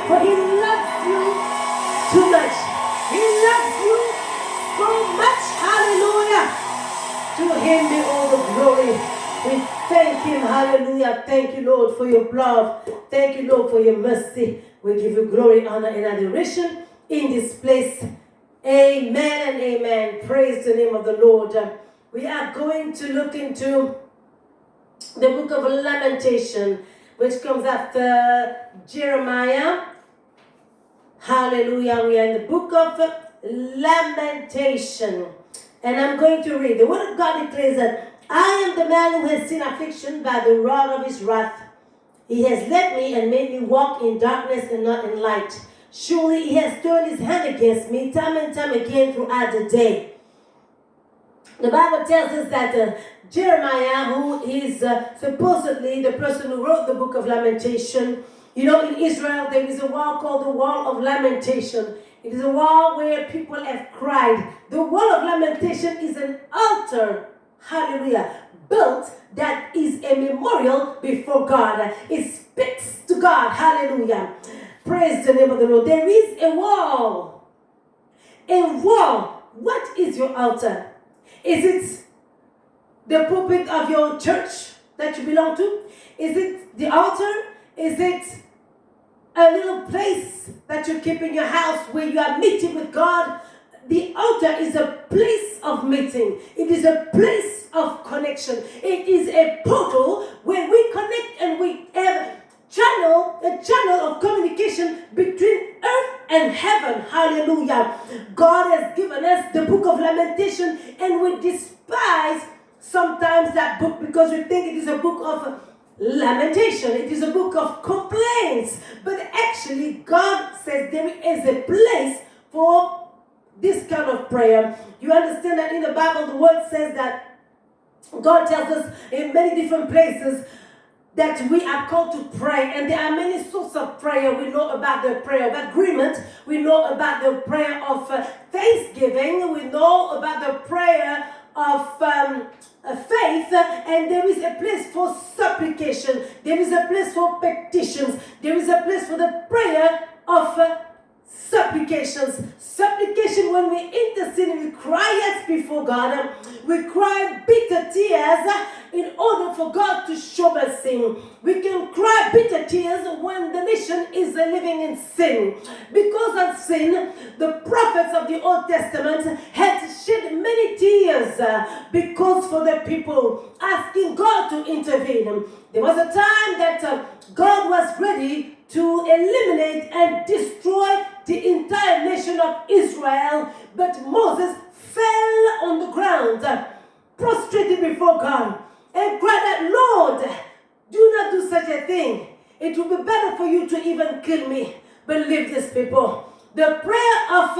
For He loves you too much. He loves you so much. Hallelujah. To Him be all the glory. We thank Him. Hallelujah. Thank you, Lord, for your love. Thank you, Lord, for your mercy. We give you glory, honor, and adoration in this place. Amen and amen. Praise the name of the Lord. We are going to look into the book of Lamentation, which comes after Jeremiah. Hallelujah. We are in the book of Lamentation. And I'm going to read. The word of God declares that I am the man who has seen affliction by the rod of His wrath. He has led me and made me walk in darkness and not in light. Surely He has turned His hand against me time and time again throughout the day. The Bible tells us that Jeremiah, who is supposedly the person who wrote the book of Lamentation, you know, in Israel there is a wall called the Wall of Lamentation. It is a wall where people have cried. The Wall of Lamentation is an altar, hallelujah, built that is a memorial before God. It speaks to God, hallelujah. Praise the name of the Lord. There is a wall. A wall. What is your altar? Is it the pulpit of your church that you belong to? Is it the altar? Is it a little place that you keep in your house where you are meeting with God? The altar is a place of meeting. It is a place of connection. It is a portal where we connect and we have a channel of communication between earth and heaven. Hallelujah. God has given us the book of Lamentation, and we despise sometimes that book because we think it is a book of lamentation. It is a book of complaints. But actually, God says there is a place for this kind of prayer. You understand that in the Bible, the word says that God tells us in many different places that we are called to pray, and there are many sorts of prayer. We know about the prayer of agreement, we know about the prayer of thanksgiving, we know about the prayer of faith, and there is a place for supplication, there is a place for petitions, there is a place for the prayer of supplications. Supplication, when we intercede and we cry out before God, we cry bitter tears in order for God to show mercy. We can cry bitter tears when the nation is living in sin. Because of sin, the prophets of the Old Testament had shed many tears because for the people, asking God to intervene. There was a time that God was ready to eliminate and destroy the entire nation of Israel, but Moses fell on the ground, prostrated before God, and cried out, Lord, do not do such a thing. It would be better for you to even kill me, but leave these people. The prayer of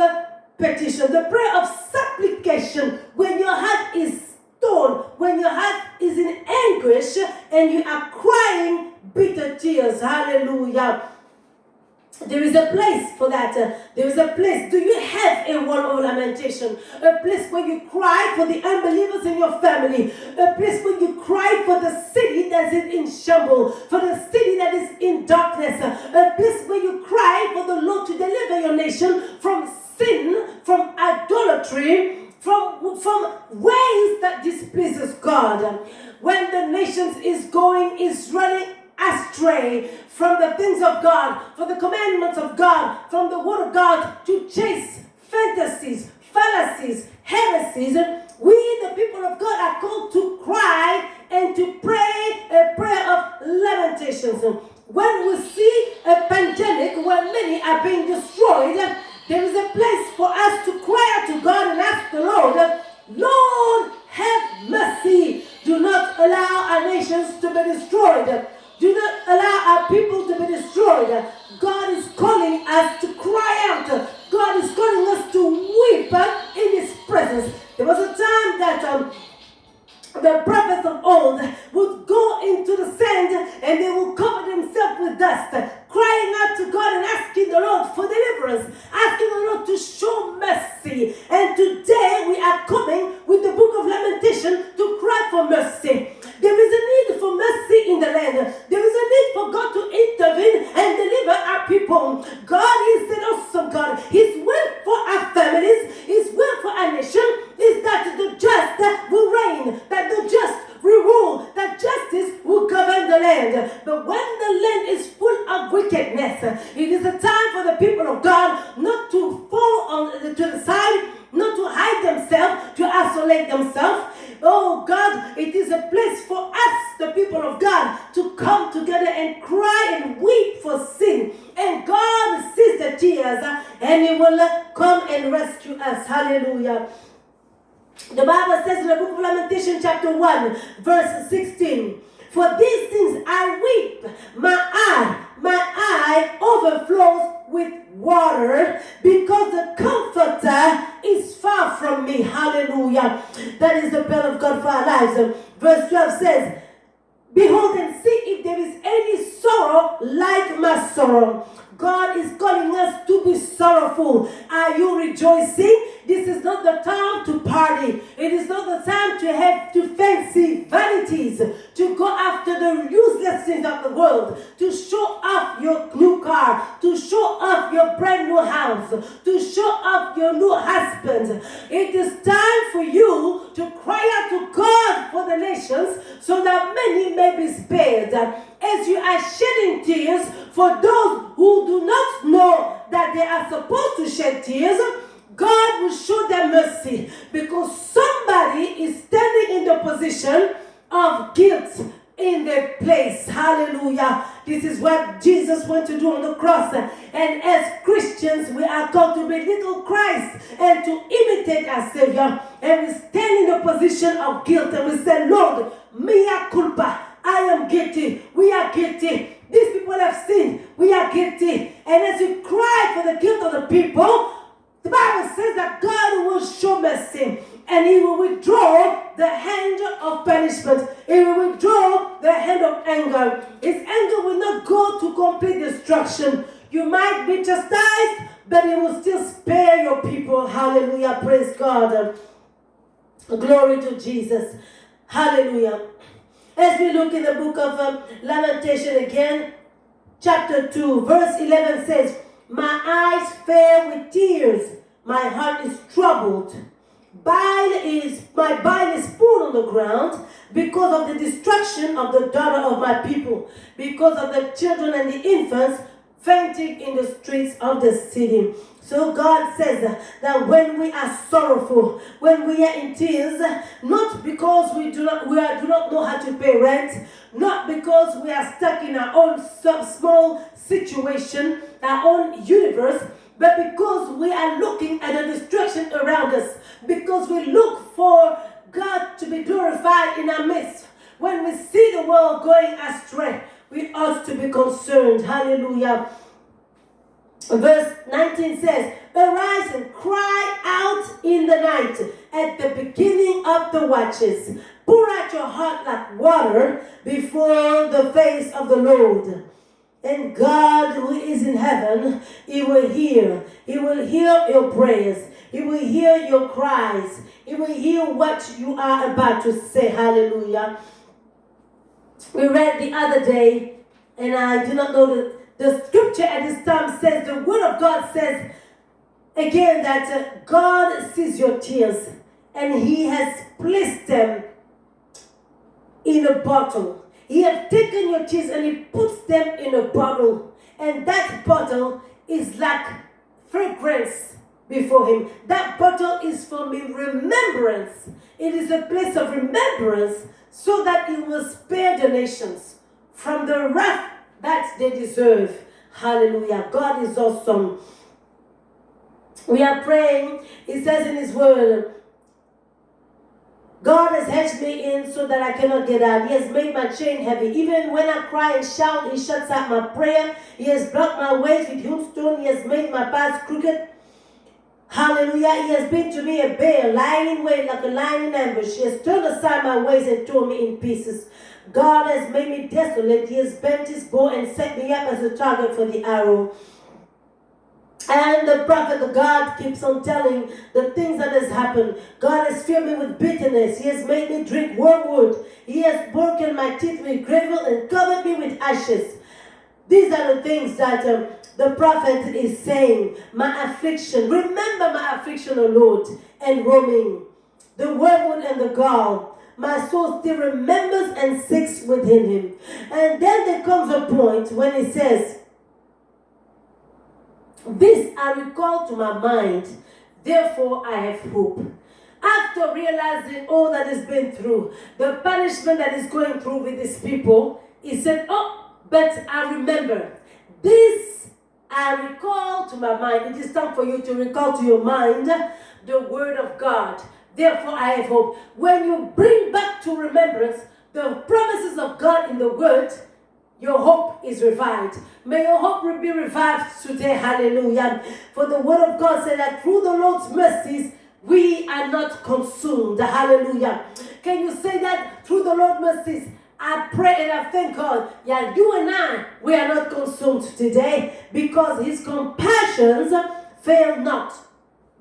petition, the prayer of supplication, when your heart is torn, when your heart is in anguish, and you are crying bitter tears, hallelujah. There is a place for that. There is a place. Do you have a wall of lamentation? A place where you cry for the unbelievers in your family. A place where you cry for the city that is in shambles. For the city that is in darkness. A place where you cry for the Lord to deliver your nation from sin, from idolatry, from ways that displeases God. When the nation is running astray from the things of God, from the commandments of God, from the word of God, to chase fantasies, fallacies, heresies, we, the people of God, are called to cry and to pray a prayer of lamentations. When we see a pandemic where many are being destroyed, there is a place for us to cry out to God and ask the Lord, Lord, have mercy. Do not allow our nations to be destroyed. Do not allow our people to be destroyed. God is calling us to cry out. God is calling us to weep in His presence. There was a time that the prophets of old would go into the sand and they would cover themselves with dust, crying out to God and asking the Lord for deliverance, asking the Lord to show mercy. And today we are coming with the book of Lamentation to cry for mercy. There is a need for mercy in the land. There is a need for God to intervene and deliver our people. people. God is an awesome God. His will for our families, His will for our nation is that the just will reign, that the just will rule, that justice will govern the land. But when the land is full of wickedness, it is a time for the people of God not to fall to the side, not to hide themselves, to isolate themselves. Oh God, it is a place for us, the people of God, to come together and cry and weep for sin. And God sees the tears and He will come and rescue us. Hallelujah. The Bible says in the book of Lamentation chapter 1 verse 16, for these things I weep, my eye overflows with water because the Comforter is far from me. Hallelujah. That is the plan of God for our lives. Verse 12 says, behold and see if there is any sorrow like my sorrow. God is calling us to be sorrowful. Are you rejoicing? This is not the time to party. It is not the time to have to fancy vanities, to go after the useless things of the world, to show off your new car, to show off your brand new house, to show off your new husband. It is time for you to cry out to God for the nations so that many may be spared. As you are shedding tears for those who do not know that they are supposed to shed tears, God will show them mercy because somebody is standing in the position of guilt in their place. Hallelujah. This is what Jesus went to do on the cross. And as Christians, we are called to be little Christ and to imitate our Savior. And we stand in the position of guilt and we say, Lord, mea culpa. I am guilty. We are guilty. These people have sinned. We are guilty. And as you cry for the guilt of the people, the Bible says that God will show mercy and He will withdraw the hand of punishment. He will withdraw the hand of anger. His anger will not go to complete destruction. You might be chastised, but He will still spare your people. Hallelujah. Praise God. Glory to Jesus. Hallelujah. As we look in the book of Lamentation again, chapter 2, verse 11 says, my eyes fail with tears, my heart is troubled. My bile is poured on the ground because of the destruction of the daughter of my people, because of the children and the infants fainting in the streets of the city. So God says that when we are sorrowful, when we are in tears, not because we do not know how to pay rent, not because we are stuck in our own small situation, our own universe, but because we are looking at the destruction around us, because we look for God to be glorified in our midst. When we see the world going astray, we ought to be concerned. Hallelujah. Verse 19 says, arise and cry out in the night at the beginning of the watches. Pour out your heart like water before the face of the Lord. And God who is in heaven, He will hear. He will hear your prayers. He will hear your cries. He will hear what you are about to say. Hallelujah. We read the other day, and I do not know the scripture at this time says, the word of God says again that God sees your tears and He has placed them in a bottle. He has taken your tears and He puts them in a bottle. And that bottle is like fragrance before Him. That bottle is for me remembrance. It is a place of remembrance so that He will spare the nations from the wrath that they deserve. Hallelujah. God is awesome. We are praying. He says in His word, God has hedged me in so that I cannot get out. He has made my chain heavy. Even when I cry and shout, He shuts out my prayer. He has blocked my ways with hewn. He has made my paths crooked. Hallelujah. He has been to me a bear, lying in wait like a lion in ambush. He has turned aside my ways and torn me in pieces. God has made me desolate. He has bent His bow and set me up as a target for the arrow. And the prophet of God keeps on telling the things that has happened. God has filled me with bitterness. He has made me drink wormwood. He has broken my teeth with gravel and covered me with ashes. These are the things that the prophet is saying, my affliction, remember my affliction, O Lord, and roaming, the wormwood and the gall. My soul still remembers and seeks within him. And then there comes a point when he says, this I recall to my mind, therefore I have hope. After realizing all that he's been through, the punishment that he's going through with his people, he said, oh, but I remember. This I recall to my mind. It is time for you to recall to your mind the word of God. Therefore I have hope. When you bring back to remembrance the promises of God in the word, your hope is revived. May your hope be revived today. Hallelujah. For the word of God said that through the Lord's mercies, we are not consumed. Hallelujah. Can you say that? Through the Lord's mercies, I pray and I thank God. Yeah, you and I, we are not consumed today because his compassions fail not.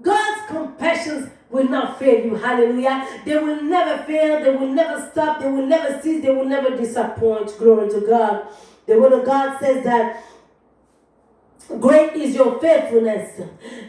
God's compassions will not fail you. Hallelujah. They will never fail. They will never stop. They will never cease. They will never disappoint. Glory to God. The word of God says that great is your faithfulness,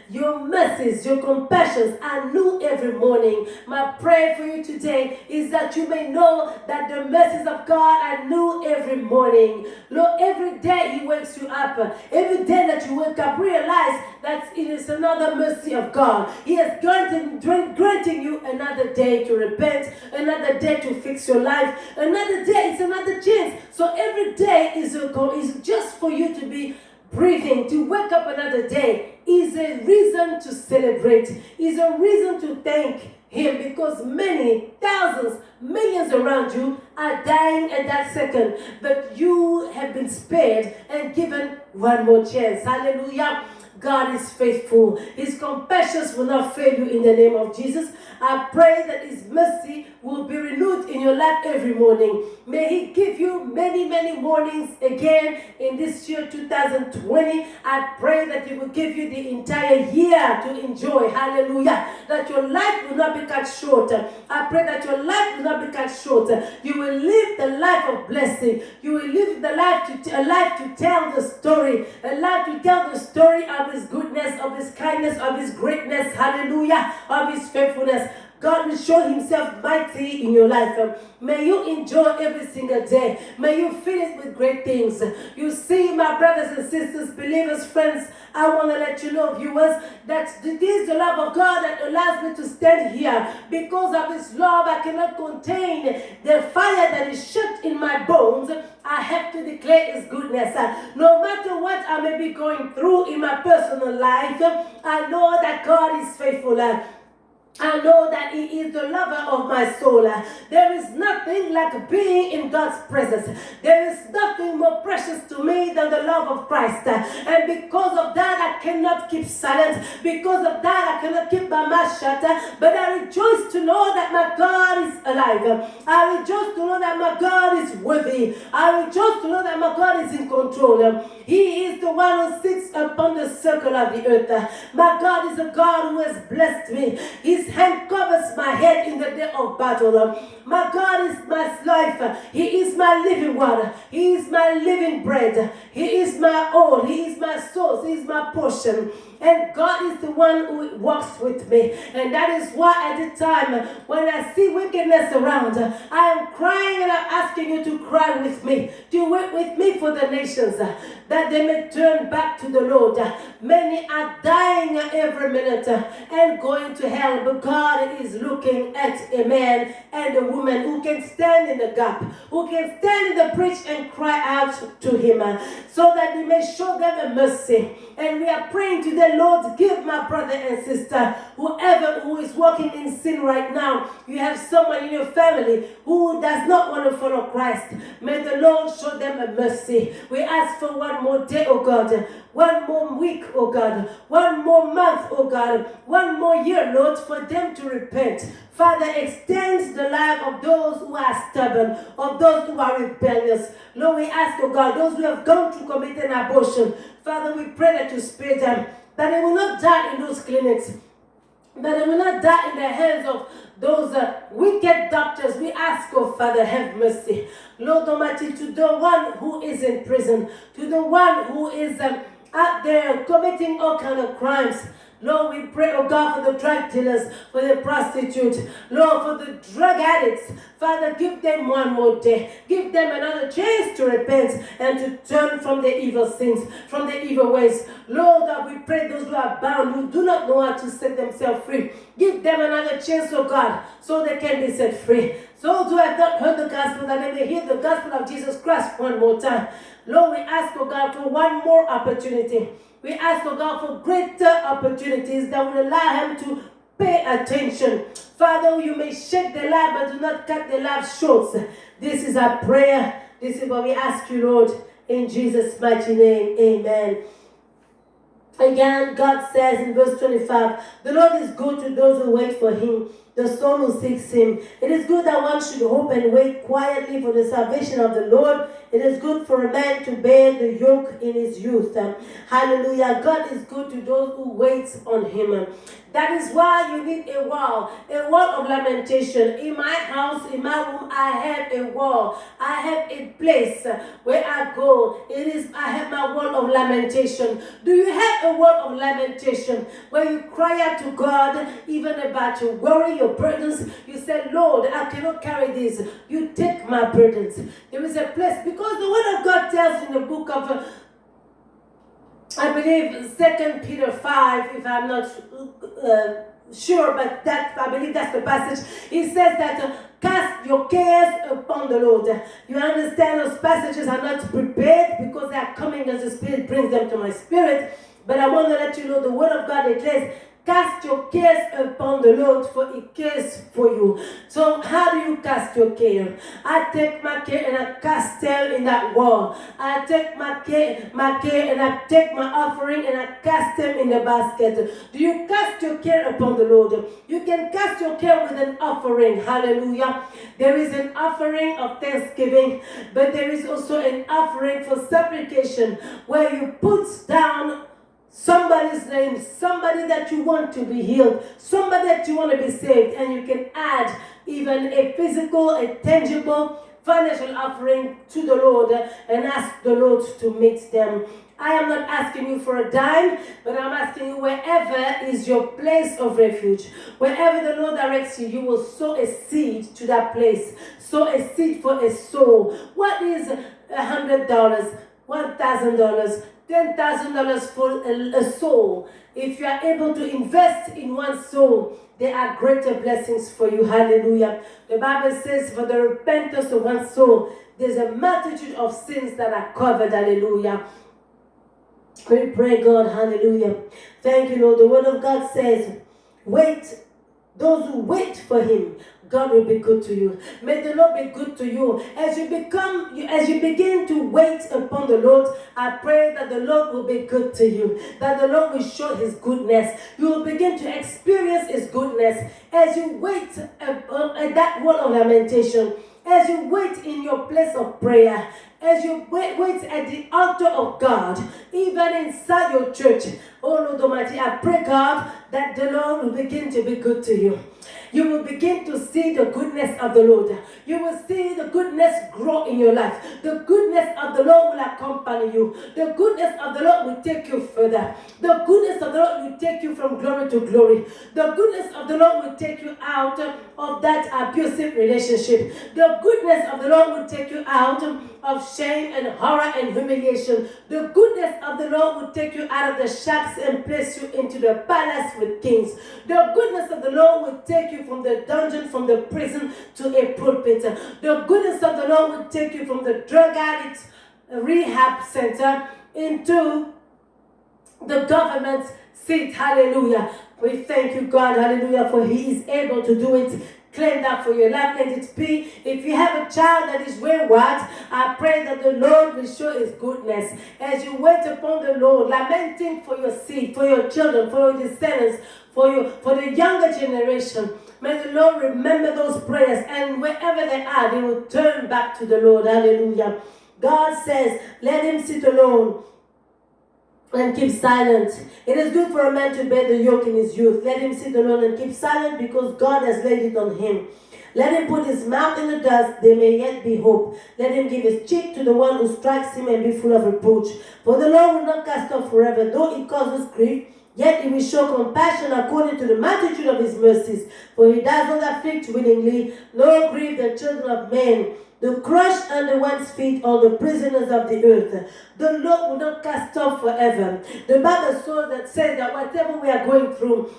your mercies, your compassions are new every morning. My prayer for you today is that you may know that the mercies of God are new every morning. Lord, every day he wakes you up. Every day that you wake up, realize that it is another mercy of God. He is granting you another day to repent, another day to fix your life, another day is another chance. So every day is just for you to be breathing, to wake up another day is a reason to celebrate, is a reason to thank him, because many thousands, millions around you are dying at that second, but you have been spared and given one more chance. Hallelujah. God is faithful. His compassions will not fail you in the name of Jesus. I pray that his mercy will be renewed in your life every morning. May he give you many, many mornings again in this year 2020. I pray that he will give you the entire year to enjoy. Hallelujah. That your life will not be cut short. I pray that your life will not be cut short. You will live the life of blessing. You will live the life a life to tell the story. A life to tell the story of his goodness, of his kindness, of his greatness. Hallelujah. Of his faithfulness. God will show himself mighty in your life. May you enjoy every single day. May you fill it with great things. You see, my brothers and sisters, believers, friends, I want to let you know, viewers, that it is the love of God that allows me to stand here. Because of his love, I cannot contain the fire that is shut in my bones. I have to declare his goodness. No matter what I may be going through in my personal life, I know that God is faithful. I know that he is the lover of my soul. There is nothing like being in God's presence. There is nothing more precious to me than the love of Christ. And because of that, I cannot keep silent. Because of that, I cannot keep my mouth shut. But I rejoice to know that my God is alive. I rejoice to know that my God is worthy. I rejoice to know that my God is in control. He is the one who sits upon the circle of the earth. My God is a God who has blessed me. His hand covers my head in the day of battle. My God is my life. He is my living water. He is my living bread. He is my all. He is my source. He is my portion. And God is the one who walks with me. And that is why at the time when I see wickedness around, I am crying and I'm asking you to cry with me. To wait with me for the nations, that they may turn back to the Lord. Many are dying every minute and going to hell. But God is looking at a man and a woman who can stand in the gap, who can stand in the breach and cry out to him, so that he may show them a mercy. And we are praying today, Lord, give my brother and sister, whoever who is walking in sin right now, you have someone in your family who does not want to follow Christ. May the Lord show them a mercy. We ask for one more day, oh God, one more week, oh God, one more month, oh God, one more year, Lord, for them to repent. Father, extend the life of those who are stubborn, of those who are rebellious. Lord, we ask, oh God, those who have gone to commit an abortion, Father, we pray that you spare them, that they will not die in those clinics, that they will not die in the hands of those wicked doctors. We ask, oh Father, have mercy. Lord Almighty, to the one who is in prison, to the one who is out there committing all kind of crimes. Lord, we pray, oh God, for the drug dealers, for the prostitutes, Lord, for the drug addicts. Father, give them one more day. Give them another chance to repent and to turn from their evil sins, from their evil ways. Lord, God, we pray those who are bound, who do not know how to set themselves free. Give them another chance, oh God, so they can be set free. Those who have not heard the gospel, that they may hear the gospel of Jesus Christ one more time. Lord, we ask, oh God, for one more opportunity. We ask, oh God, for greater opportunities that will allow him to pay attention. Father, you may shake the life, but do not cut the life short. This is our prayer. This is what we ask you, Lord, in Jesus' mighty name. Amen. Again, God says in verse 25, the Lord is good to those who wait for him, the soul who seeks him. It is good that one should hope and wait quietly for the salvation of the Lord. It is good for a man to bear the yoke in his youth. Hallelujah. God is good to those who wait on him. That is why you need a wall of lamentation. In my house, in my room, I have a wall. I have a place where I go. I have my wall of lamentation. Do you have a wall of lamentation where you cry out to God even about your worry, your burdens? You say, Lord, I cannot carry this. You take my burdens. There is a place, because the word of God tells in the book of I believe 2 Peter 5, if I'm not sure, but I believe that's the passage. It says that cast your cares upon the Lord. You understand those passages are not prepared because they are coming as the Spirit brings them to my spirit. But I want to let you know the Word of God declares, cast your cares upon the Lord, for he cares for you. So how do you cast your care? I take my care and I cast them in that wall. I take my care and I take my offering and I cast them in the basket. Do you cast your care upon the Lord? You can cast your care with an offering. Hallelujah. There is an offering of thanksgiving, but there is also an offering for supplication where you put down somebody's name, somebody that you want to be healed, somebody that you want to be saved, and you can add even a physical, a tangible financial offering to the Lord and ask the Lord to meet them. I am not asking you for a dime, but I'm asking you, wherever is your place of refuge, wherever the Lord directs you, you will sow a seed to that place. Sow a seed for a soul. What is $100, $1,000? $10,000 for a soul. If you are able to invest in one soul, there are greater blessings for you. Hallelujah. The Bible says, for the repentance of one soul, there's a multitude of sins that are covered. Hallelujah. We pray, God. Hallelujah. Thank you, Lord. The Word of God says, wait. Those who wait for him, God will be good to you. May the Lord be good to you. As you begin to wait upon the Lord, I pray that the Lord will be good to you. That the Lord will show his goodness. You will begin to experience his goodness. As you wait at that word of lamentation, as you wait in your place of prayer, as you wait at the altar of God, even inside your church. Oh Lord Almighty, I pray, God, that the Lord will begin to be good to you. You will begin to see the goodness of the Lord. You will see the goodness grow in your life. The goodness of the Lord will accompany you. The goodness of the Lord will take you further. The goodness of the Lord will take you from glory to glory. The goodness of the Lord will take you out of that abusive relationship. The goodness of the Lord will take you out of shame and horror and humiliation. The goodness of the Lord will take you out of the shacks and place you into the palace with kings. The goodness of the Lord will take you from the dungeon, from the prison to a pulpit. The goodness of the Lord will take you from the drug addict rehab center into the government seat. Hallelujah. We thank you, God. Hallelujah. For he is able to do it. Claim that for your life. Let it be. If you have a child that is wayward, I pray that the Lord will show his goodness. As you wait upon the Lord, lamenting for your seed, for your children, for your descendants, for the younger generation, may the Lord remember those prayers, and wherever they are, they will turn back to the Lord. Hallelujah. God says, let him sit alone and keep silent. It is good for a man to bear the yoke in his youth. Let him sit alone and keep silent, because God has laid it on him. Let him put his mouth in the dust, there may yet be hope. Let him give his cheek to the one who strikes him and be full of reproach. For the Lord will not cast off forever, though it causes grief. Yet he will show compassion according to the multitude of his mercies. For he does not afflict willingly, nor grieve the children of men. To crush under one's feet all the prisoners of the earth. The Lord will not cast off forever. The Bible says that whatever we are going through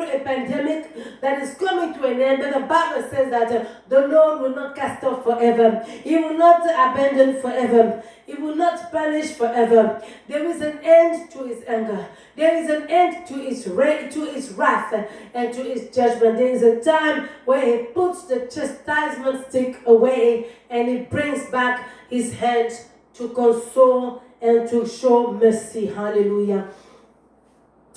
a pandemic that is coming to an end. But the Bible says that the Lord will not cast off forever. He will not abandon forever. He will not punish forever. There is an end to his anger. There is an end to his wrath and to his judgment. There is a time where he puts the chastisement stick away and he brings back his hand to console and to show mercy. Hallelujah.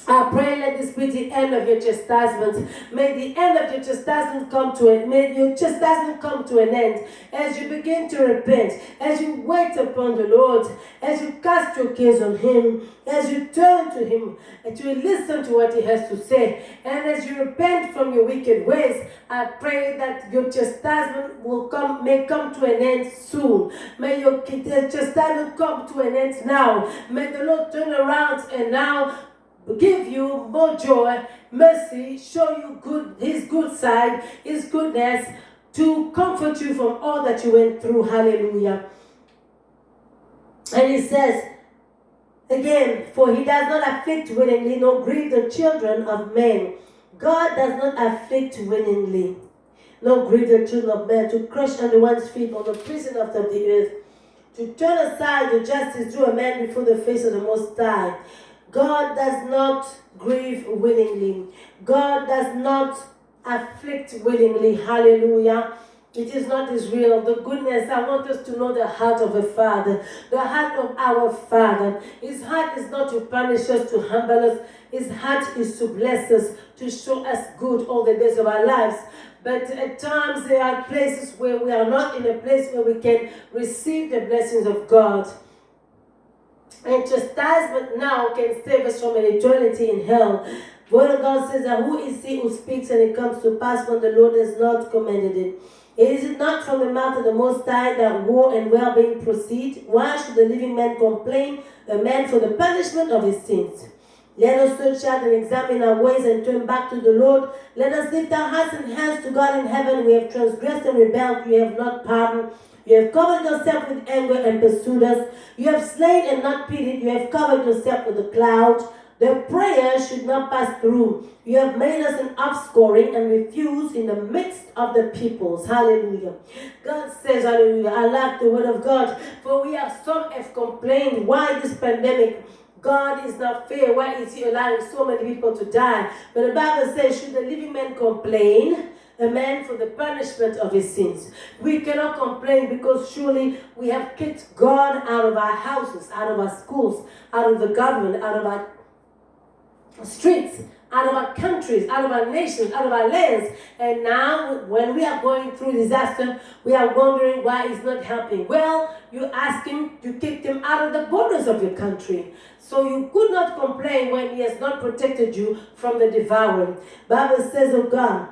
I pray let this be the end of your chastisement. May the end of your chastisement come to an May your chastisement come to an end as you begin to repent, as you wait upon the Lord, as you cast your cares on Him, as you turn to Him, and you listen to what He has to say, and as you repent from your wicked ways. I pray that your chastisement may come to an end soon. May your chastisement come to an end now. May the Lord turn around and now give you more joy, mercy, show you His good side, His goodness, to comfort you from all that you went through. Hallelujah. And He says, again, for He does not afflict willingly, nor grieve the children of men. God does not afflict willingly, nor grieve the children of men, to crush under one's feet all the prisoners of the earth, to turn aside the justice due a man before the face of the Most High. God does not grieve willingly. God does not afflict willingly. Hallelujah. It is not His will. The goodness, I want us to know the heart of a Father. The heart of our Father. His heart is not to punish us, to humble us. His heart is to bless us, to show us good all the days of our lives. But at times there are places where we are not in a place where we can receive the blessings of God. And chastisement now can save us from an eternity in hell. Word of God says that who is he who speaks and it comes to pass when the Lord has not commanded it? Is it not from the mouth of the Most High that war and well-being proceed? Why should the living man complain, a man for the punishment of his sins? Let us search out and examine our ways and turn back to the Lord. Let us lift our hearts and hands to God in heaven. We have transgressed and rebelled. You have not pardoned. You have covered yourself with anger and pursued us. You have slain and not pitied. You have covered yourself with a cloud. The prayer should not pass through. You have made us an offscoring and refused in the midst of the peoples. Hallelujah. God says, hallelujah. I like the word of God. For some have complained, why this pandemic? God is not fair. Why is He allowing so many people to die? But the Bible says, should the living man complain? A man for the punishment of his sins. We cannot complain because surely we have kicked God out of our houses, out of our schools, out of the government, out of our streets, out of our countries, out of our nations, out of our lands. And now when we are going through disaster, we are wondering why He's not helping. Well, you asked Him, you kicked Him out of the borders of your country. So you could not complain when He has not protected you from the devourer. Bible says of God,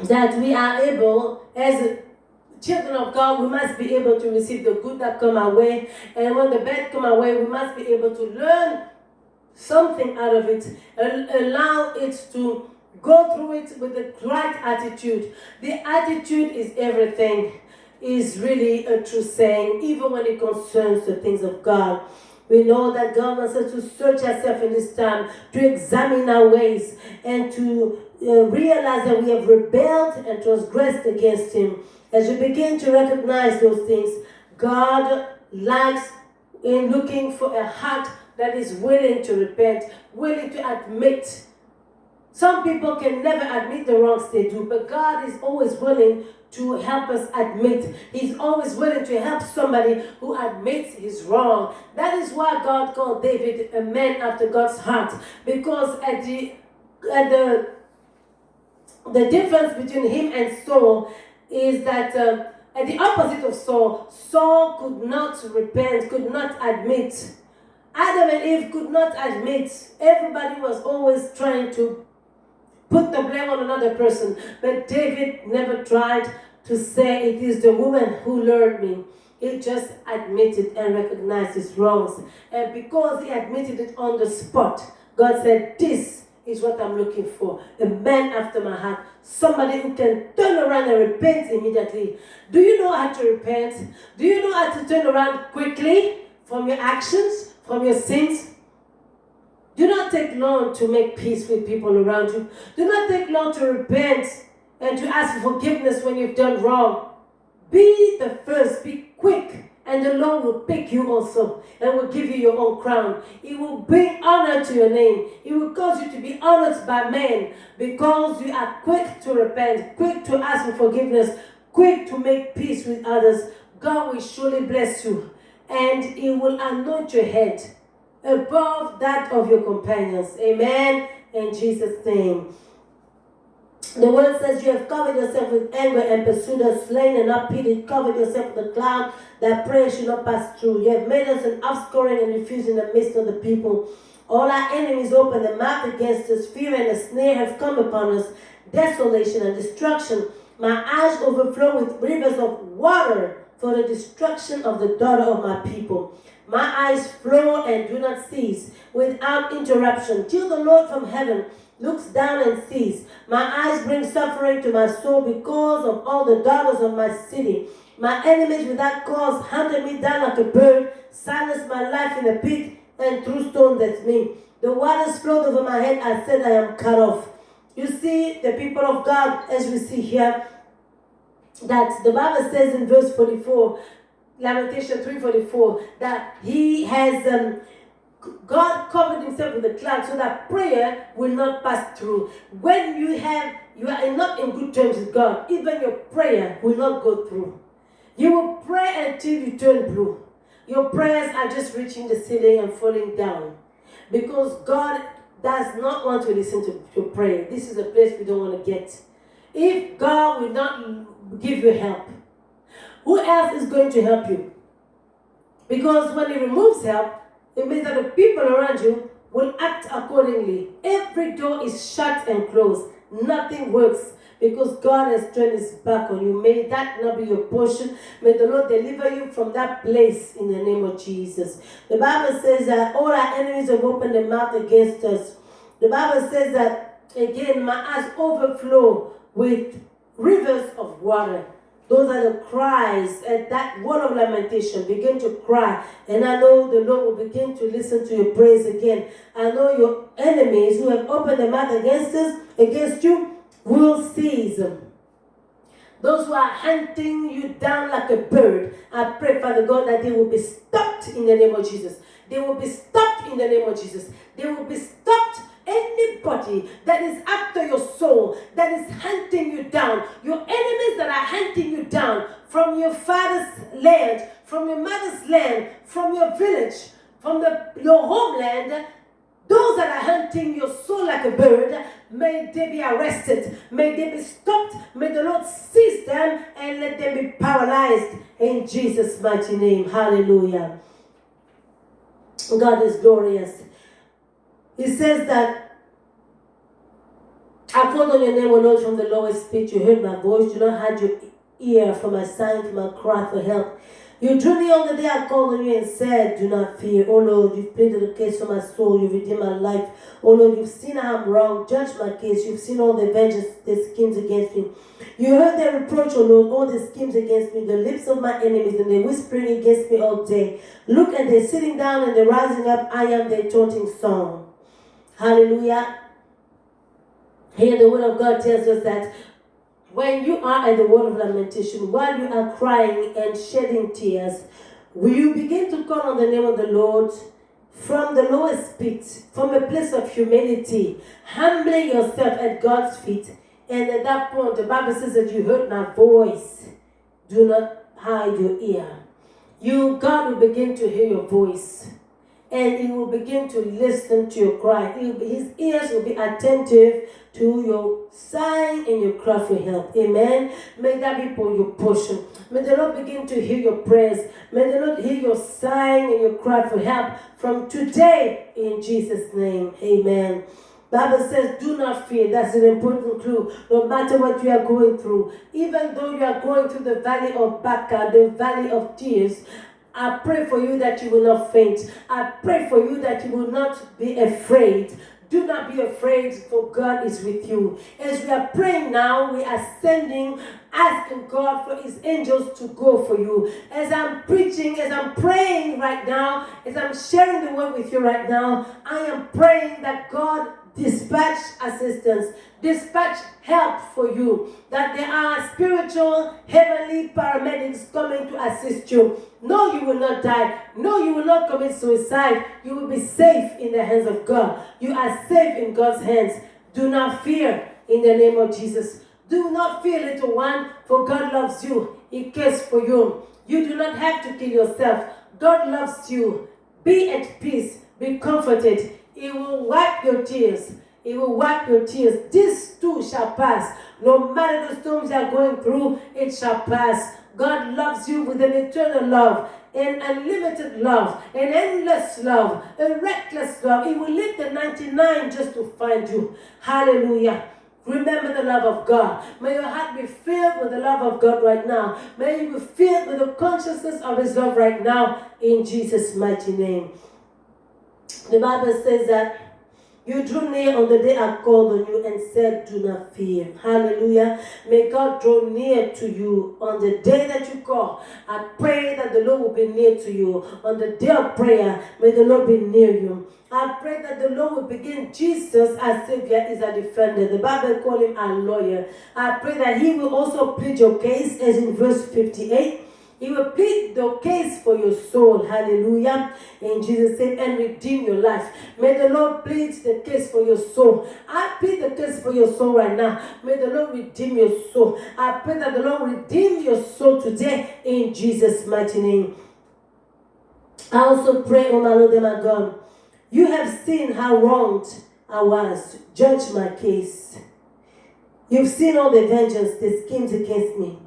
that we are able, as children of God, we must be able to receive the good that come our way. And when the bad come our way, we must be able to learn something out of it. Allow it to go through it with the right attitude. The attitude is everything, is really a true saying, even when it concerns the things of God. We know that God wants us to search ourselves in this time, to examine our ways, and to realize that we have rebelled and transgressed against Him. As we begin to recognize those things, God likes in looking for a heart that is willing to repent, willing to admit. Some people can never admit the wrongs they do, but God is always willing to help us admit. He's always willing to help somebody who admits he's wrong. That is why God called David a man after God's heart, because at the difference between him and Saul is that at the opposite of Saul, Saul could not repent, could not admit. Adam and Eve could not admit. Everybody was always trying to put the blame on another person. But David never tried to say it is the woman who lured me. He just admitted and recognized his wrongs. And because he admitted it on the spot, God said, this is what I'm looking for. A man after my heart. Somebody who can turn around and repent immediately. Do you know how to repent? Do you know how to turn around quickly from your actions, from your sins? Do not take long to make peace with people around you. Do not take long to repent and to ask for forgiveness when you've done wrong. Be the first, be quick, and the Lord will pick you also and will give you your own crown. He will bring honor to your name. He will cause you to be honored by men because you are quick to repent, quick to ask for forgiveness, quick to make peace with others. God will surely bless you, and He will anoint your head above that of your companions. Amen. In Jesus' name. The word says, you have covered yourself with anger and pursued us, slain and not pitied, covered yourself with a cloud that prayer should not pass through. You have made us an offscoring and refuse in the midst of the people. All our enemies open their mouth against us. Fear and a snare have come upon us, desolation and destruction. My eyes overflow with rivers of water for the destruction of the daughter of my people. My eyes flow and do not cease without interruption till the Lord from heaven looks down and sees. My eyes bring suffering to my soul because of all the daughters of my city. My enemies without cause hunted me down like a bird, silenced my life in a pit, and threw stones at me. The waters flowed over my head. I said, I am cut off. You see, the people of God, as we see here, that the Bible says in verse 44, Lamentation 3:44, that He has God covered Himself with a cloud so that prayer will not pass through. When you are not in good terms with God, even your prayer will not go through. You will pray until you turn blue. Your prayers are just reaching the ceiling and falling down. Because God does not want to listen to your prayer. This is a place we don't want to get. If God will not give you help, who else is going to help you? Because when He removes help, it means that the people around you will act accordingly. Every door is shut and closed. Nothing works because God has turned His back on you. May that not be your portion. May the Lord deliver you from that place in the name of Jesus. The Bible says that all our enemies have opened their mouth against us. The Bible says that, again, my eyes overflow with rivers of water. Those are the cries at that word of lamentation. Begin to cry. And I know the Lord will begin to listen to your praise again. I know your enemies who have opened their mouth against you, will cease. Those who are hunting you down like a bird, I pray, Father God, that they will be stopped in the name of Jesus. They will be stopped in the name of Jesus. They will be stopped. Anybody that is after your soul, that is hunting you down, your enemies that are hunting you down from your father's land, from your mother's land, from your village, from your homeland, those that are hunting your soul like a bird, may they be arrested, may they be stopped, may the Lord seize them and let them be paralyzed in Jesus' mighty name. Hallelujah. God is glorious. He says that I called on your name, O Lord, from the lowest pit. You heard my voice. Do not hide your ear from my sign, from my cry for help. You drew me on the day I called on you and said, do not fear. O Lord, you've pleaded the case for my soul. You've redeemed my life. O Lord, you've seen how I'm wrong. Judge my case. You've seen all the vengeance, the schemes against me. You heard their reproach, O Lord, all the schemes against me, the lips of my enemies, and they're whispering against me all day. Look, and they're sitting down and they're rising up. I am their taunting song. Hallelujah. Here the word of God tells us that when you are at the word of lamentation, while you are crying and shedding tears, will you begin to call on the name of the Lord from the lowest pit, from a place of humility, humbling yourself at God's feet. And at that point, the Bible says that you heard my voice. Do not hide your ear. God will begin to hear your voice. And He will begin to listen to your cry. His ears will be attentive to your sighing and your cry for help. Amen. May that be for your portion. May the Lord begin to hear your prayers. May the Lord hear your sighing and your cry for help from today in Jesus' name. Amen. Bible says, do not fear. That's an important clue. No matter what you are going through, even though you are going through the valley of Baca, the valley of tears, I pray for you that you will not faint. I pray for you that you will not be afraid. Do not be afraid, for God is with you. As we are praying now, we are asking God for his angels to go for you. As I'm preaching, as I'm praying right now, as I'm sharing the word with you right now, I am praying that God dispatch assistance, dispatch help for you, that there are spiritual, heavenly paramedics coming to assist you. No, you will not die. No, you will not commit suicide. You will be safe in the hands of God. You are safe in God's hands. Do not fear in the name of Jesus. Do not fear, little one, for God loves you. He cares for you. You do not have to kill yourself. God loves you. Be at peace. Be comforted. He will wipe your tears. He will wipe your tears. This too shall pass. No matter the storms you are going through, it shall pass. God loves you with an eternal love, an unlimited love, an endless love, a reckless love. He will leave the 99 just to find you. Hallelujah. Remember the love of God. May your heart be filled with the love of God right now. May you be filled with the consciousness of his love right now, in Jesus' mighty name. The Bible says that you drew near on the day I called on you and said, do not fear. Hallelujah. May God draw near to you on the day that you call. I pray that the Lord will be near to you. On the day of prayer, may the Lord be near you. I pray that the Lord will begin. Jesus, our Savior, is a defender. The Bible calls him our lawyer. I pray that he will also plead your case, as in verse 58. He will plead the case for your soul. Hallelujah. In Jesus' name, and redeem your life. May the Lord plead the case for your soul. I plead the case for your soul right now. May the Lord redeem your soul. I pray that the Lord redeem your soul today in Jesus' mighty name. I also pray, oh my Lord and my God, you have seen how wronged I was. Judge my case. You've seen all the vengeance, the schemes against me.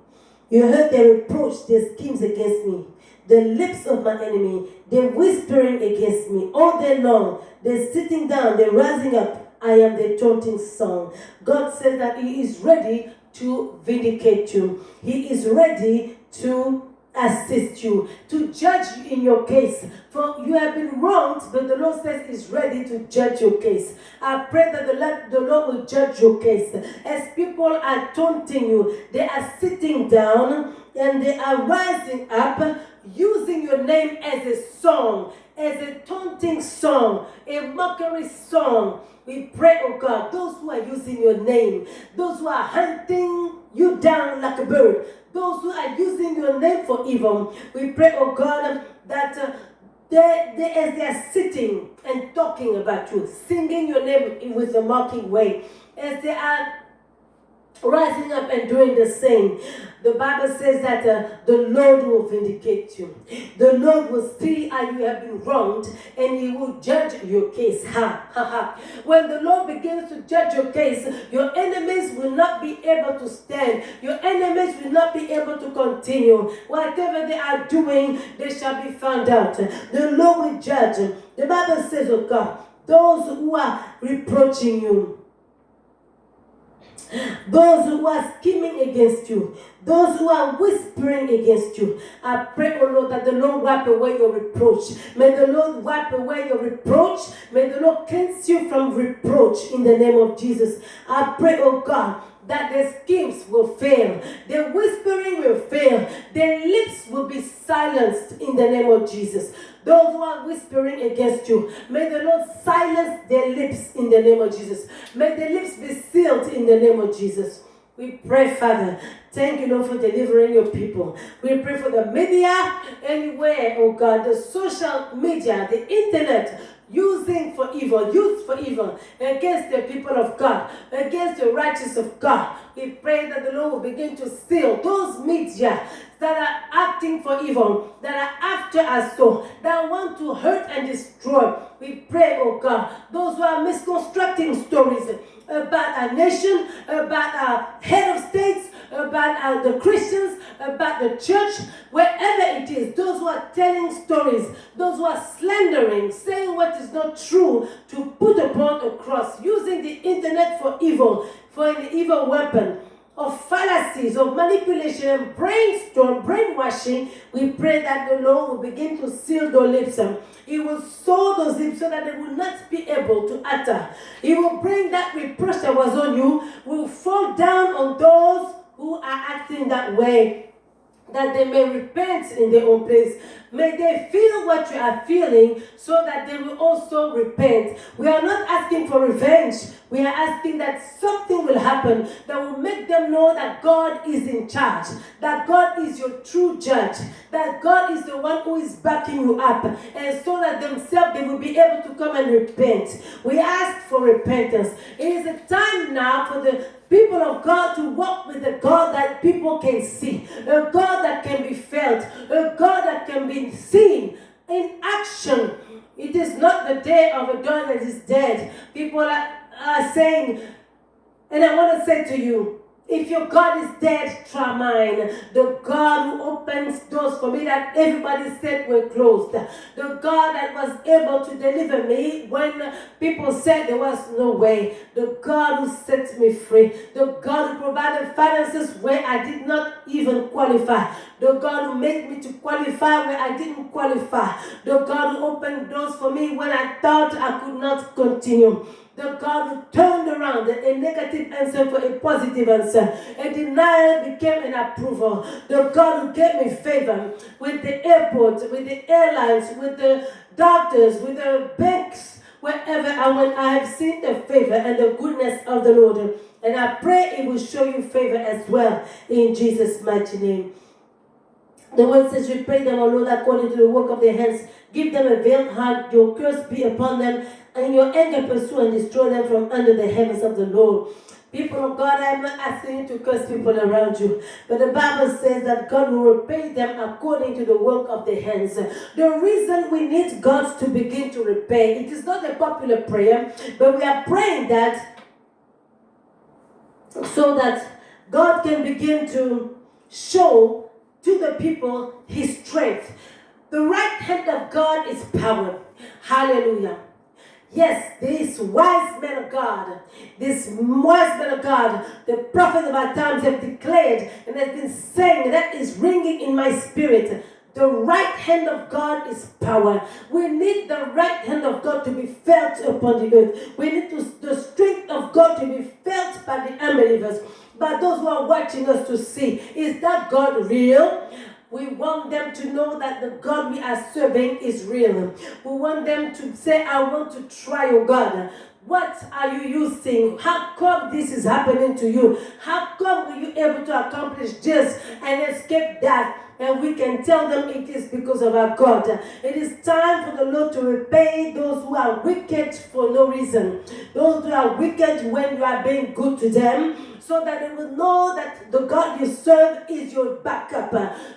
You heard their reproach, their schemes against me. The lips of my enemy, they're whispering against me all day long. They're sitting down, they're rising up. I am the taunting song. God says that he is ready to vindicate you. He is ready to assist you, to judge you in your case. For you have been wronged, but the Lord says he's ready to judge your case. I pray that the Lord will judge your case. As people are taunting you, they are sitting down and they are rising up, using your name as a song, as a taunting song, a mockery song. We pray, oh God, those who are using your name, those who are hunting you down like a bird, those who are using your name for evil, we pray, oh God, that as they are sitting and talking about you, singing your name with a mocking way, as they are rising up and doing the same, the Bible says that the Lord will vindicate you. The Lord will see how you have been wronged, and he will judge your case. Ha, ha, ha. When the Lord begins to judge your case, your enemies will not be able to stand. Your enemies will not be able to continue. Whatever they are doing, they shall be found out. The Lord will judge. The Bible says, oh God, those who are reproaching you, those who are scheming against you, those who are whispering against you, I pray, oh Lord, that the Lord wipe away your reproach. May the Lord wipe away your reproach. May the Lord cleanse you from reproach in the name of Jesus. I pray, oh God, that their schemes will fail. Their whispering will fail. Their lips will be silenced in the name of Jesus. Those who are whispering against you, may the Lord silence their lips in the name of Jesus. May their lips be sealed in the name of Jesus. We pray, Father. Thank you, Lord, for delivering your people. We pray for the media, anywhere, oh God, the social media, the internet, used for evil, against the people of God, against the righteous of God. We pray that the Lord will begin to seal those media that are acting for evil, that are after us soul, that want to hurt and destroy. We pray, oh God, those who are misconstructing stories about our nation, about our head of states, about the Christians, about the church, wherever it is, those who are telling stories, those who are slandering, saying what is not true you to put upon a cross, using the internet for evil, for an evil weapon, of fallacies, of manipulation and brainwashing, we pray that the Lord will begin to seal those lips. He will sew those lips so that they will not be able to utter. He will bring that reproach that was on you, will fall down on those who are acting that way, that they may repent in their own place. May they feel what you are feeling so that they will also repent. We are not asking for revenge. We are asking that something will happen that will make them know that God is in charge, that God is your true judge, that God is the one who is backing you up, and so that themselves they will be able to come and repent. We ask for repentance. It is a time now for the people of God to walk with a God that people can see, a God that can be felt, a God that can be seen in action. It is not the day of a God that is dead. People are saying, and I want to say to you, if your God is dead, try mine. The God who opens doors for me that everybody said were closed. The God that was able to deliver me when people said there was no way. The God who set me free. The God who provided finances where I did not even qualify. The God who made me to qualify where I didn't qualify. The God who opened doors for me when I thought I could not continue. The God who turned around a negative answer for a positive answer. A denial became an approval. The God who gave me favor with the airport, with the airlines, with the doctors, with the banks, wherever I went, I have seen the favor and the goodness of the Lord. And I pray it will show you favor as well in Jesus' mighty name. The word says, repay them, O Lord, according to the work of their hands. Give them a veiled heart, your curse be upon them, and in your anger pursue and destroy them from under the heavens of the Lord. People of God, I am not asking you to curse people around you, but the Bible says that God will repay them according to the work of their hands. The reason we need God to begin to repay, it is not a popular prayer, but we are praying that so that God can begin to show to the people his strength. The right hand of God is power. Hallelujah. Yes, this wise man of God, the prophet of our times have declared and has been saying, that is ringing in my spirit. The right hand of God is power. We need the right hand of God to be felt upon the earth. We need the strength of God to be felt by the unbelievers, by those who are watching us to see. Is that God real? We want them to know that the God we are serving is real. We want them to say, I want to try your God. What are you using? How come this is happening to you? How come were you able to accomplish this and escape that? And we can tell them it is because of our God. It is time for the Lord to repay those who are wicked for no reason. Those who are wicked when you are being good to them, so that they will know that the God you serve is your backup.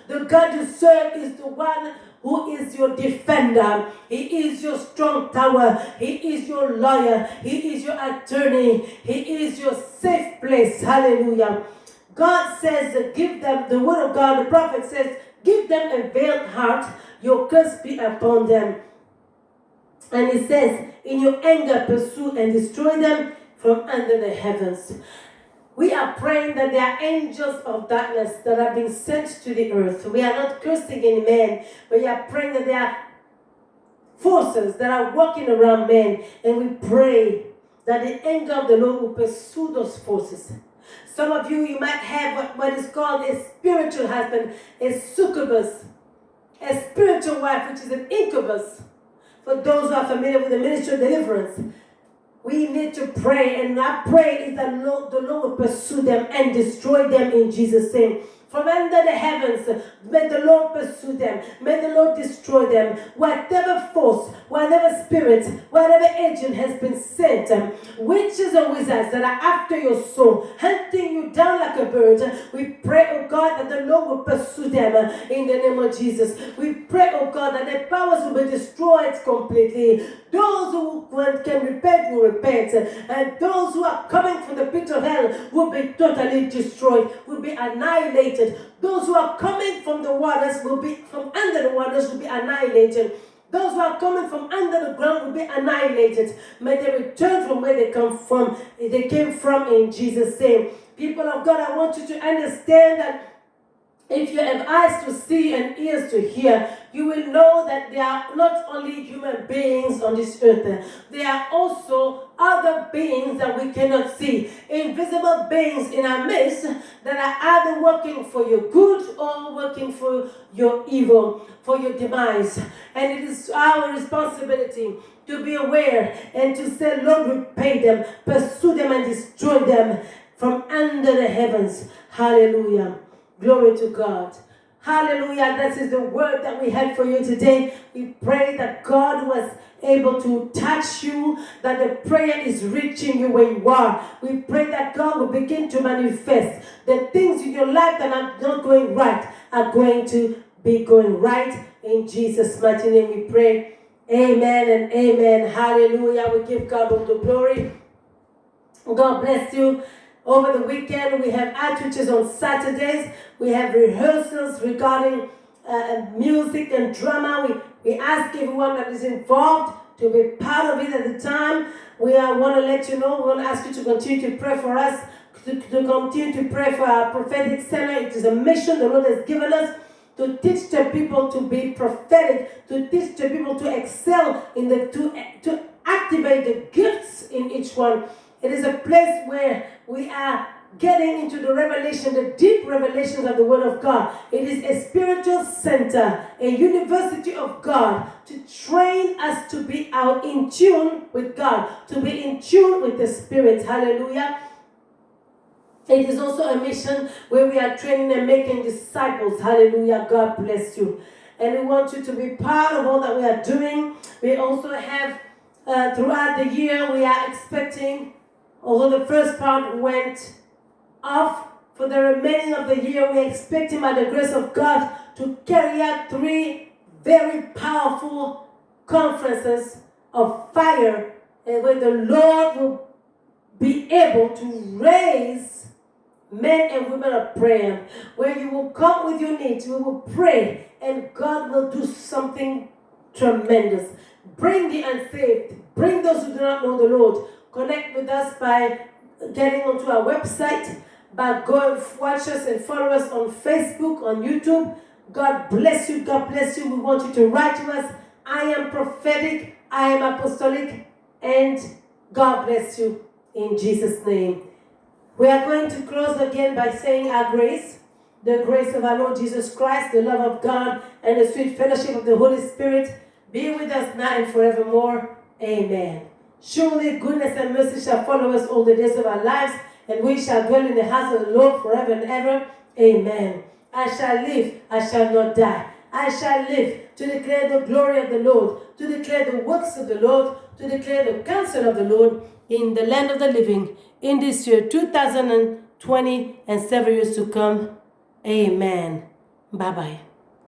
The God you serve is the one who is your defender. He is your strong tower. He is your lawyer. He is your attorney. He is your safe place. Hallelujah. God says, give them, the word of God, the prophet says, give them a veiled heart, your curse be upon them. And he says, in your anger pursue and destroy them from under the heavens. We are praying that there are angels of darkness that are being sent to the earth. We are not cursing any man, but we are praying that there are forces that are walking around men, and we pray that the anger of the Lord will pursue those forces. Some of you might have what is called a spiritual husband, a succubus, a spiritual wife, which is an incubus. For those who are familiar with the ministry of deliverance, we need to pray, and our prayer is that the Lord will pursue them and destroy them in Jesus' name. From under the heavens, may the Lord pursue them. May the Lord destroy them. Whatever force, whatever spirit, whatever agent has been sent, witches and wizards that are after your soul, hunting you down like a bird, we pray, oh God, that the Lord will pursue them in the name of Jesus. We pray, oh God, that their powers will be destroyed completely. Those who can repent will repent, and those who are coming from the pit of hell will be totally destroyed, will be annihilated. Those who are coming from the waters will be, from under the waters will be annihilated. Those who are coming from under the ground will be annihilated. May they return from where they come from. They came from in Jesus' name. People of God, I want you to understand that if you have eyes to see and ears to hear, you will know that there are not only human beings on this earth, there are also other beings that we cannot see, invisible beings in our midst that are either working for your good or working for your evil, for your demise. And it is our responsibility to be aware and to say, Lord, repay them, pursue them and destroy them from under the heavens. Hallelujah. Glory to God. Hallelujah. That is the word that we had for you today. We pray that God was able to touch you, that the prayer is reaching you where you are. We pray that God will begin to manifest. The things in your life that are not going right are going to be going right. In Jesus' mighty name we pray. Amen and amen. Hallelujah. We give God all the glory. God bless you. Over the weekend, we have outreaches on Saturdays. We have rehearsals regarding music and drama. We ask everyone that is involved to be part of it at the time. We want to let you know, we want to ask you to continue to pray for us, to continue to pray for our prophetic center. It is a mission the Lord has given us to teach the people to be prophetic, to teach the people to excel, to activate the gifts in each one. It is a place where we are getting into the revelation, the deep revelations of the Word of God. It is a spiritual center, a university of God, to train us to be out in tune with God, to be in tune with the Spirit. Hallelujah. It is also a mission where we are training and making disciples. Hallelujah. God bless you. And we want you to be part of all that we are doing. We also have, throughout the year, we are expecting, although the first part went off, for the remaining of the year, we're expecting by the grace of God to carry out 3 very powerful conferences of fire, and where the Lord will be able to raise men and women of prayer, where you will come with your needs, we will pray, and God will do something tremendous. Bring the unsaved, bring those who do not know the Lord. Connect with us by getting onto our website, by going watch us and follow us on Facebook, on YouTube. God bless you. God bless you. We want you to write to us. I am prophetic. I am apostolic. And God bless you in Jesus' name. We are going to close again by saying our grace. The grace of our Lord Jesus Christ, the love of God, and the sweet fellowship of the Holy Spirit be with us now and forevermore. Amen. Surely goodness and mercy shall follow us all the days of our lives, and we shall dwell in the house of the Lord forever and ever. Amen. I shall live, I shall not die. I shall live to declare the glory of the Lord, to declare the works of the Lord, to declare the counsel of the Lord in the land of the living in this year 2020 and several years to come. Amen. Bye-bye.